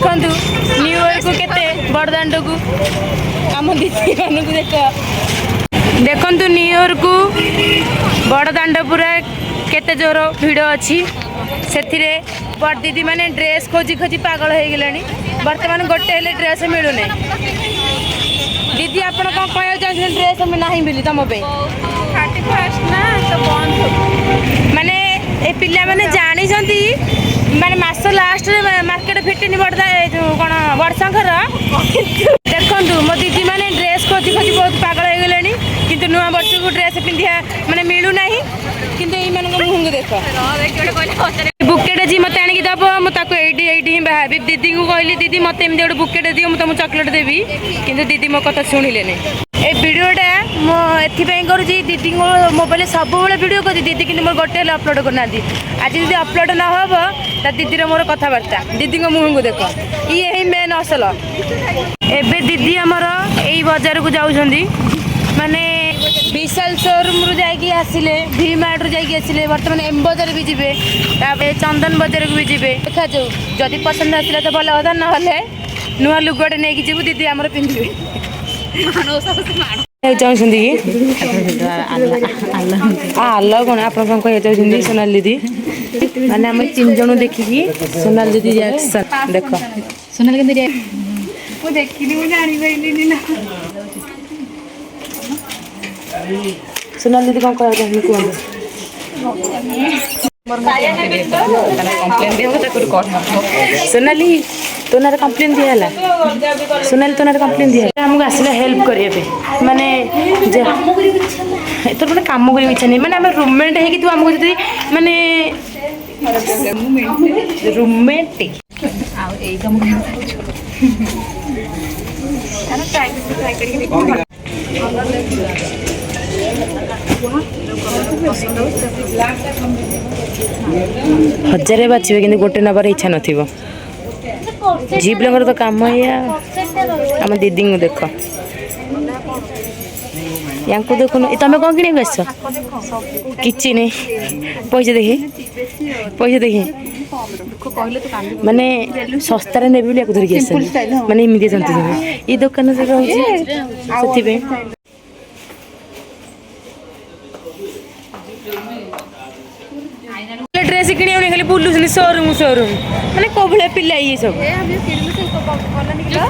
देखु new year को केते बड़दाण्ड को आम दीदी मान देख देखु न्यू इयर को बड़दाण्ड पूरा केते जोर भिड़ अच्छी से बड़ दीदी मैंने ड्रेस खोजी खोजी पागल हो गलानी बर्तमान गोटे हेले ड्रेस मिलूना दीदी आप कौन कह ड्रेस ना मिली तुम पे 31 ना तो बंद माने ए पिला माने जानी माने मास लास्ट मार्केट फिटिनी बड़ा जो कौन बड़शंकर देखु मो दीदी मैंने ड्रेस खोजी खोजी बहुत पागल हो गले किंतु नुआ वर्ष को ड्रेस पिंधिया माने मिलूना किंतु ये मान मुहंग देख बुकेट जी मत आणिक दब मुझे ही बाहर दीदी को कहली दीदी मत एमती गोटे बुकेट दियो मुझे तुमको चॉकलेट देवी किंतु दीदी मो कथा शुणिले ए वीडियोटा मुझे करुँगी दीदी मोबाइल सब वीडियो कर दीदी कि मोर गोटे अपलोड करना आज दीदी अपलोड ना हम ता दीदी मोर कथबार्ता दीदी मुहंग देख ये ही मेन असल एबे दीदी आमर यही बाजार को जाऊँ माने विशाल शोरूम रु जाइए आसिले भी मार्ट रु जाइए आसिले बर्तमान एम बजार भी जीवे चंदन बजार को भी जीवे देखा जाऊ जदि पसंद आसला तो भल कथा ना नुआ लुगटे नहीं जीव दीदी आमर पिंधे चाहते कि आल कौन आप कह चाहते सोनाली दीदी माने आम 3 जन देखिकी सोनाली दीदी रिएक्शन देख सोनाली के देखी जानी पाइली ना सोनाली दीदी कौन कह कहते सोनाली तो ना कंप्लेन दिया सोनाली तो ना कंप्लेन दिया आमको आसला हेल्प करेंगे माने तो मैंने कम कर इच्छा नहीं माने आम रूममेट है तू आमको जी माने रूममेट हजार बाछे कि गोटे नबार इच्छा न झी पिला तो कम या आम दीदी को देख या देखुन तुम कौन कि आस कि नहीं पैसा देखी माने सस्तार ने धरिकी आस माने इमती ये दुकान से रोचे ड्रेस कि खाली बुलूस शोरूम शोरूम मैंने कौ भाया पिला ये सब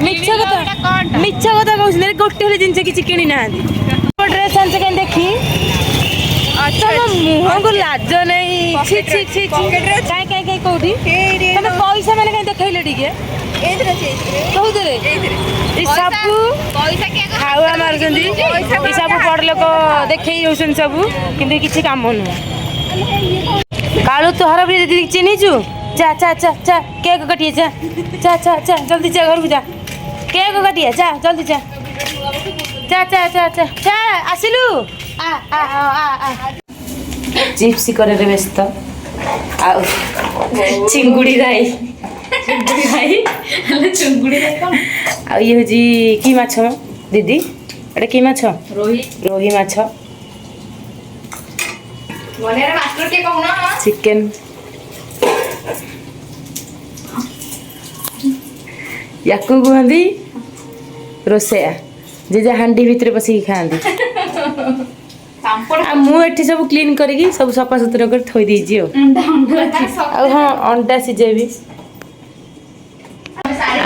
मिछ कथा कहते गोटे जिन किसी कि ना ड्रेस आनचे कहीं देखी मुह को लाज नहीं कहीं कौटी तुम पैसा मैंने कहीं देखल टे सब खावा मार सब बड़ लोक देखे सब कि किसी कम नुह कालू तोहर भी दीदी चिन्हीचु जा चा चा चा केक काटिए जा चा चा चा जल्दी जा घर को जा केक काटिए जा जल्दी जा चा चा चा चा चा आसिलु आ आ आ आ चिप्स करे रे व्यस्त आ चिंगुड़ी राई चिंगुड़ी राई कौन आ ये जी की माछ दीदी एटा की माछ रोही माछ चिकेन या कहती रोसैया जे जे हांडी भितर पसिक खाती मुझे सब क्लीन करके सब सफा सुतरा कर थोई दीजिए हाँ अंडा सिझेबी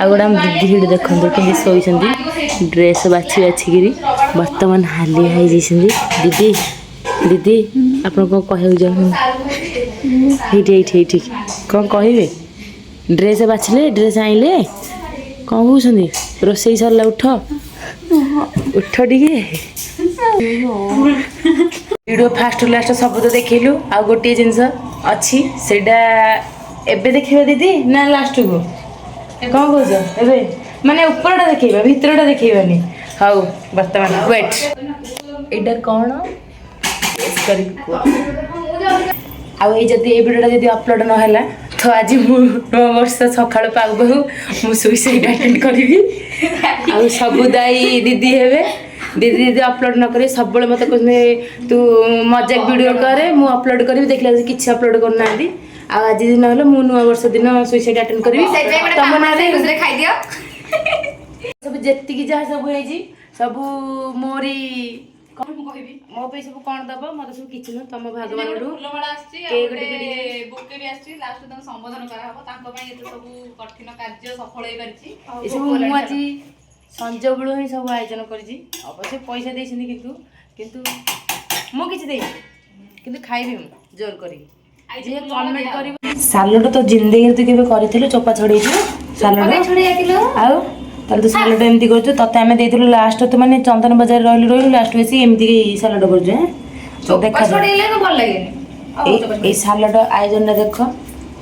आगुड़ा दीदी देखते कि शोती ड्रेस बाछी बाछिकी बर्तमान हालिया हो दीदी दीदी आप कौन कह कौन कहे ड्रेस बाछिले ड्रेस आइले कौन कहते रोसई सरला उठ उठ टे वीडियो फास्ट लास्ट सब तो देखलु आ गोटे जिनस अच्छी सेटा एबे देखिबा दीदी ना लास्ट को कौन कह एबे माने ऊपरटा देखिबा भीतरटा देखिबानी हाउ वर्तमान वेट एटा कौन आई जदि ये वीडियोटा जदि अपलोड ना तो आज नव वर्ष सका पाग मु सुइसाइड अटेंड करी आ सबुदाई दीदी हे दीदी दीदी अपलोड न करी सब मत कहते तू मजाक वीडियो करे मु अपलोड करी देखला किसी अपलोड करना ଆଉ ଆଜି ଦିନ ହେଲା ମୁଁ ନୂଆ ବର୍ଷ ଦିନ ସୁଇସାଇଡ ଆଟେଣ୍ଡ କରିବି ତମ ନାଁରେ ଖାଇଦିଅ। ସବୁ ଯେତିକି ଯାହା ସବୁ ହେଇଛି ସବୁ ମୋରି କଣ ମୁଁ କହିବି ମୋ ପାଇଁ ସବୁ କଣ ଦବ ମତେ ସବୁ କିଛି ନୁହଁ ତମ ଭଗବାନଠୁ ଫୁଲମାଳ ଆସିଛି ଆଉ କେକ୍ ଗୋଟେ ଟିକେ ବୁକେ ବି ଆସିଛି ଲାଷ୍ଟ ତାଙ୍କୁ ସମ୍ବୋଧନ କରାହବ ତାଙ୍କ ପାଇଁ ଏତେ ସବୁ କଠିନ କାର୍ଯ୍ୟ ସଫଳ ହେଇପାରିଛି ଏସବୁ ମୁଁ ଆଜି ସଞ୍ଜ ବେଳୁ ହିଁ ସବୁ ଆୟୋଜନ କରିଛି ଅବଶ୍ୟ ପଇସା ଦେଇଛନ୍ତି କିନ୍ତୁ ମୁଁ କିଛି ଦେଇନି କିନ୍ତୁ ଖାଇବି ମୁଁ ଜୋର କରିକି ଯିଏ କମେଣ୍ଟ କରିବ ସାଲଡ ତ ଜିନ୍ଦଗିରେ ତୁ କେବେ କରିଥିଲୁ ଚୋପା ଛଡେଇଛୁ ସାଲଡ ଆଉ ତାହେଲେ ତୁ ସାଲଡ ଏମିତି କରୁଛୁ ତତେ ଆମେ ଦେଇଥିଲୁ ଲାଷ୍ଟ ତୁ ମାନେ ଚନ୍ଦନ ବଜାର ରହିଲୁ ଲାଷ୍ଟ ବେଶୀ ଏମିତି ସାଲଡ କରୁଛୁ ଦେଖା ଏଇ ସାଲଡ ଆୟୋଜନଟା ଦେଖ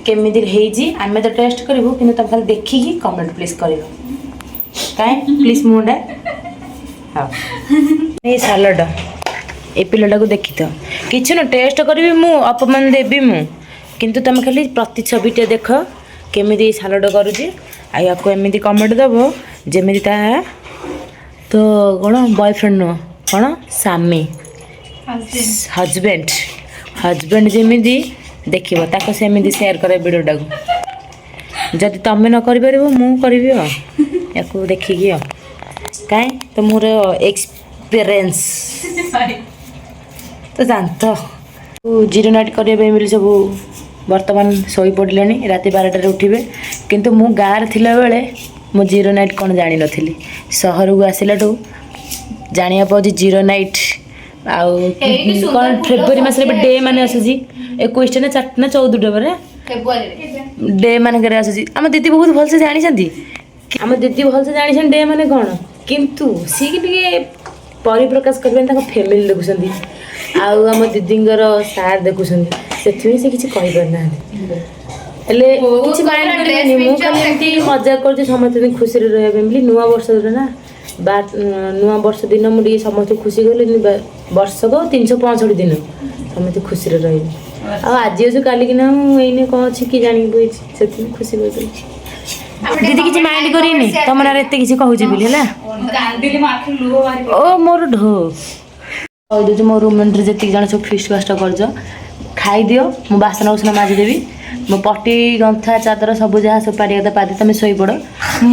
କେମିତି ହେଇଛି ଆମେ ତ ଟେଷ୍ଟ କରିବୁ କିନ୍ତୁ ତମେ ଖାଲି ଦେଖିକି କମେଣ୍ଟ ପ୍ଲିଜ୍ କରିବ କାଇଁ ପ୍ଲିଜ୍ ମୁଣ୍ଡା ହଁ ଏଇ ସାଲଡ ଏ ପିଲାଟାକୁ ଦେଖିଥାଅ କିଛି ନା ଟେଷ୍ଟ କରିବି ମୁଁ ଅପମାନ ଦେବି ମୁଁ କିନ୍ତୁ ତମେ ଖାଲି ପ୍ରତିଛବିଟେ ଦେଖ କେମିତି ସାଲଡ କରୁଛି ଆଉ ୟାକୁ ଏମିତି କମେଣ୍ଟ ଦେବ ଯେମିତି ତା ତ କ'ଣ ବୟଫ୍ରେଣ୍ଡ ନୁହଁ କ'ଣ ସ୍ୱାମୀ ହଜବେଣ୍ଡ ଯେମିତି ଦେଖିବ ତାକୁ ସେମିତି ସେୟାର କରେ ଭିଡ଼ିଓଟାକୁ ଯଦି ତମେ ନ କରିପାରିବ ମୁଁ କରିବି ଆଉ ୟାକୁ ଦେଖିକି ଆଉ କାହିଁ ତ ମୋର ଏକ୍ସପିରିଏନ୍ସ ତ ଜାଣିତ ଜିରୋ ନାଇଟ୍ କରିବା ପାଇଁ ବୋଲି ସବୁ ବର୍ତ୍ତମାନ ଶୋଇପଡ଼ିଲେଣି ରାତି 12ଟାରେ ଉଠିବେ କିନ୍ତୁ ମୁଁ ଗାଁରେ ଥିଲାବେଳେ ମୁଁ ଜିରୋ ନାଇଟ୍ କ'ଣ ଜାଣିନଥିଲି ସହରକୁ ଆସିଲାଠୁ ଜାଣିବା ପାଉଛି ଜିରୋ ନାଇଟ୍ ଆଉ କ'ଣ ଫେବୃଆରୀ ମାସରେ ଏବେ ଡେ ମାନେ ଆସୁଛି 21ଟା ନା 4ଟା ନା 14ଟା ପରେ ଡେ ମାନଙ୍କରେ ଆସୁଛି ଆମ ଦିଦି ବହୁତ ଭଲସେ ଜାଣିଛନ୍ତି ଡେ ମାନେ କ'ଣ କିନ୍ତୁ ସିଏ ଟିକେ ପରିପ୍ରକାଶ କରିବା ତାଙ୍କ ଫ୍ୟାମିଲି ଦେଖୁଛନ୍ତି ଆଉ ଆମ ଦିଦିଙ୍କର ସାର୍ ଦେଖୁଛନ୍ତି ସେଥିପାଇଁ ସେ କିଛି କହିପାରୁନାହାନ୍ତି ହେଲେ କିଛି ମାଇଣ୍ଡ କରିବେନି ମୁଁ ଖାଲି ଏମିତି ମଜାକ କରୁଛି ସମସ୍ତେ ଖୁସିରେ ରହିବା ପାଇଁ ବୋଲି ନୂଆ ବର୍ଷ ନା ନୂଆ ବର୍ଷ ଦିନ ମୁଁ ଟିକେ ସମସ୍ତେ ଖୁସି କଲି ବର୍ଷକ 365 ଦିନ ସମସ୍ତେ ଖୁସିରେ ରହିବେ ଆଉ ଆଜି ଅଛି କାଲିକି ନା ମୁଁ ଏଇନେ କ'ଣ ଅଛି କି ଜାଣିକି ବହିଛି ସେଥିପାଇଁ ଖୁସି କରିଦେଉଛି ଦିଦି କିଛି ମାଇଣ୍ଡ କରିନି ତମ ନାଁରେ ଏତେ କିଛି କହୁଛି ବୋଲି ହେଲା ଓ ମୋର ଢୋ କହିଦେଉଛି ମୋ ରୁମମେଣ୍ଟରେ ଯେତିକି ଜଣ ସବୁ ଫିଷ୍ଟ ଫାଷ୍ଟ କରିଛ ଖାଇଦିଅ ମୁଁ ବାସନ କୁସନ ମାଜିଦେବି ମୋ ପଟି ଗନ୍ଥା ଚାଦର ସବୁ ଯାହା ସବୁ ପାରିବା କଥା ପାରି ତମେ ଶୋଇପଡ଼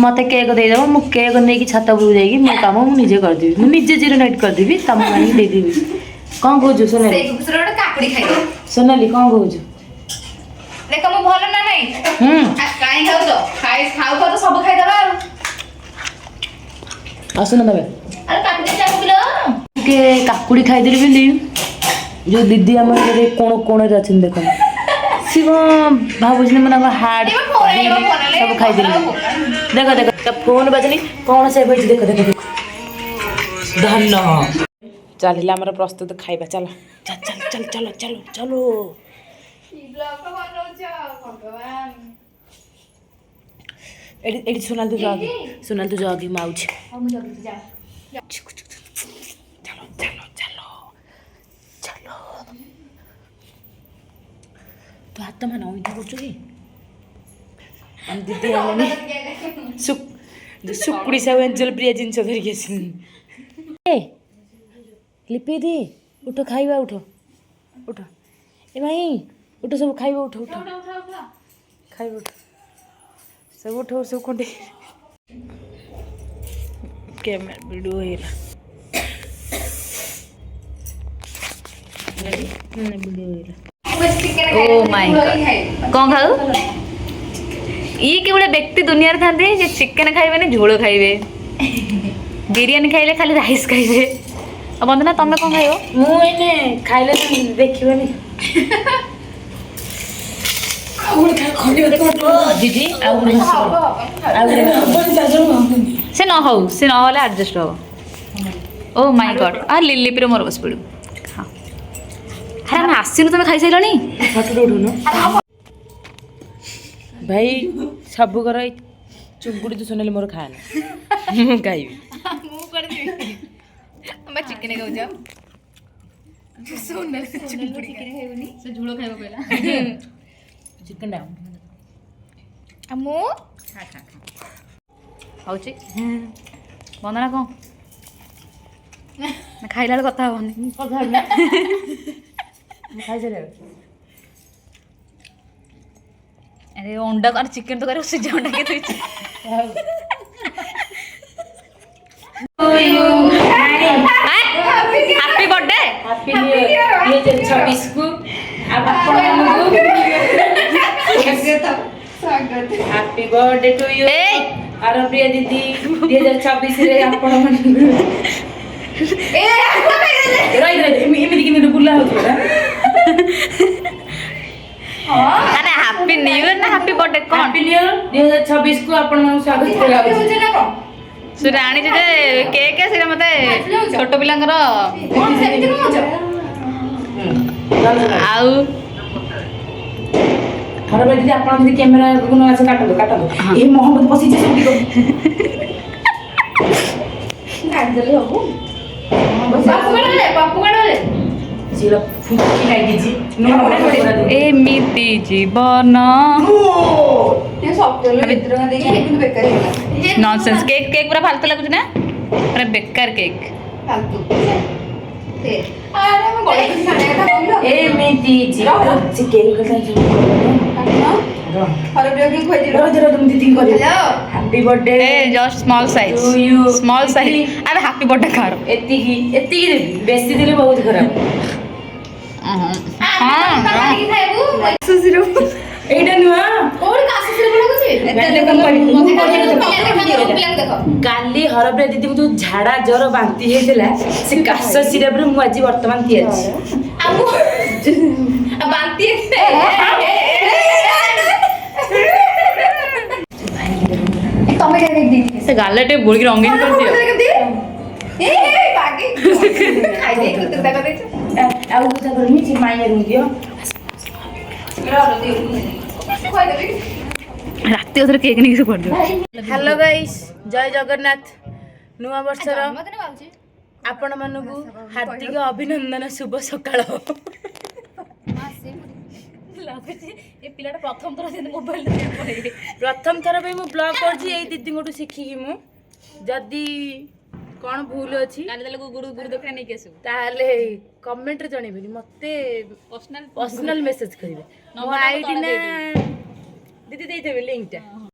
ମୋତେ କେକ୍ ଦେଇଦେବ ମୁଁ କେକ୍ ନେଇକି ଛାତ ଉପରକୁ ଯାଇକି ମୋ କାମ ମୁଁ ନିଜେ କରିଦେବି ମୁଁ ନିଜେ ଜିରୋ ନାଇଟ୍ କରିଦେବି ତମ ମାନଙ୍କୁ ଦେଇଦେବି କ'ଣ କହୁଛୁ ସୋନାଲି ସୋନାଲି କ'ଣ କହୁଛୁ ଦେଖ ମୁଁ ଭଲ ନା ନାଇଁ କାଇଁ ଖାଉଛ ଖାଉ ତ ସବୁ ଖାଇଦବା ଆଉ ଆସୁନ ତମେ ଆରେ କାକୁଡ଼ି ଚାକୁଲ ଟିକେ କାକୁଡ଼ି ଖାଇଦେଲି ବୋଲି ଯେଉଁ ଦିଦି ଆମର କୋଣରେ ଅଛନ୍ତି ଦେଖ ସିଏ କ'ଣ ଭାବୁଛନ୍ତି ମାନେ ତାଙ୍କ ହାର୍ଟ ସବୁ ଖାଇଦେଲି ଦେଖ ଫୋନ୍ ବାଜୁନି କ'ଣ ସେ ହେଇଛି ଦେଖ ଧନ ଚାଲିଲା ଆମର ପ୍ରସ୍ତୁତ ଖାଇବା ଚାଲ ଏଠି ଶୁଣାଲ ତୁ ଜଗି ମାଉଛି ଚାଲ ତୁ ହାତ ମାନେ ଅଇଁଠା କରୁଛୁ କି ଆମ ଦିଦି ଆଣିଲାନି ଶୁକୁଡ଼ି ସାହୁ ଏଞ୍ଜେଲ ପ୍ରିୟା ଜିନିଷ ଧରିକି ଆସିନି ଲିପି ଦି ଉଠ ଖାଇବା ଉଠ ଏ ଭାଇ ଉଠ ସବୁ ଖାଇବା ଉଠ ଖାଇବା ଉଠ ସବୁ ଉଠ ସବୁ ଖଣ୍ଡେ କ୍ୟାମେରା ଭିଡ଼ିଓ ହେଇଗଲା ଓ ମାଇ ଗଡ୍ କ'ଣ ଖାଉ ଇଏ କି ଗୋଟେ ବ୍ୟକ୍ତି ଦୁନିଆରେ ଥାନ୍ତି ଯେ ଚିକେନ ଖାଇବେନି ଝୋଳ ଖାଇବେ ବିରିୟାନୀ ଖାଇଲେ ଖାଲି ରାଇସ୍ ଖାଇବେ ଆଉ ବନ୍ଦନା ତମେ କ'ଣ ଖାଇବ ମୁଁ ଏଇନେ ଖାଇଲେ ଦେଖିବନି ଦିଦି ଆଉ ସେ ନ ହଉ ସେ ନହେଲେ ଆଡ଼ଜଷ୍ଟ ହବ ଓ ମାଇ ଗଡ୍ ଲିଲିପିରେ ମୋର ବସି ପଡ଼ିବୁ ହଁ ଆରେ ଆମେ ଆସିନୁ ତମେ ଖାଇସାରିଲଣି ଫଟୋ ଉଠୁନ ଭାଇ ସବୁ ଘର ଏଇ ଚୁଙ୍ଗୁଡ଼ି ତୁ ଶୁଣିଲେ ମୋର ଖାଏନା ମୁଁ ଖାଇବି ମୁଁ କରିଦେବି ଆମେ ଚିକେନ ଖାଉଛ ସେ ଝୋଳ ଖାଇବ କହିଲା ଚିକେନଟା ମୁଁ ହଉଛି ବନ୍ଦନା କ'ଣ ଖାଇଲା ବେଳେ କଥା ହବନି ଖାଇସାରିବା अरे अंडा और चिकन तो करे सिझा अंडा के तो happy birthday happy new year 2026 को अब आपको हैप्पी बर्थडे टू यू आर प्रिय दीदी 2026 रे आपण मन एमिति कि बुला होतो अरे हैप्पी न्यू ईयर ना हैप्पी बर्थडे कौन हैप्पी न्यू ईयर 2026 को आपण मन स्वागत करा से राणी जे केक है से मते छोट पिलांकर आउ हर बेटी आपण दीदी कैमरा गुण আছে काटो ए मोहब्बत पसी जे सब काट देले हो पापू काढले जीरा फुटकी लागी जी नो एमिति जीवन ये सॉफ्टवेयर मित्र का देखिए लेकिन बेकार है नॉनसेंस केक केक पूरा फालतू लागुछ ना अरे बेकार केक फालतू ते अरे मैं गोले कुछ खाने का बोलो एमिति जीवन से केक कथा और ब्रेक खोज रो तुम दीदी को hello happy birthday A just small size To you. Small size अरे हैप्पी बर्थडे कार एती बेसी दिले बहुत खराब पापा की खाइबू सुसिरो एटा नुआ और का सुसिरो बोलो कुछ मैं देखो काली हरप्रिया दीदी को जो झाड़ा जर बांती हेतला से काश सिरप रे मु आज वर्तमान थी अछि आबू अब बांती तमे क्या देख दी से गालेटे बोल के रंगीन कर दियो ए बाकी खाई देख तो देखो देख आउ बुझा करमी से माइया रूम दियो खोज देबी राती ओथरे केक नहीं से कर दियो हेलो गाइस जय जगन्नाथ नुआ वर्षर मत ने बाबूजी आपण मानकु हार्दिक अभिनंदन शुभ सकाळ ए पिलाटा प्रथम थर से मोबाइल पड़े प्रथम थर पे मु ब्लॉग करछि एई दीदी गोटू शिखी मु जदी कौन भूल अछि काले तले गुरु गुरु दोकरा नहीं केसु ताहले कमेंट रे जणेबेनी मते पर्सनल पर्सनल मेसेज करिवे मो नंबर आईडी तले ना देबी। दीदी देई देबे लिंक टा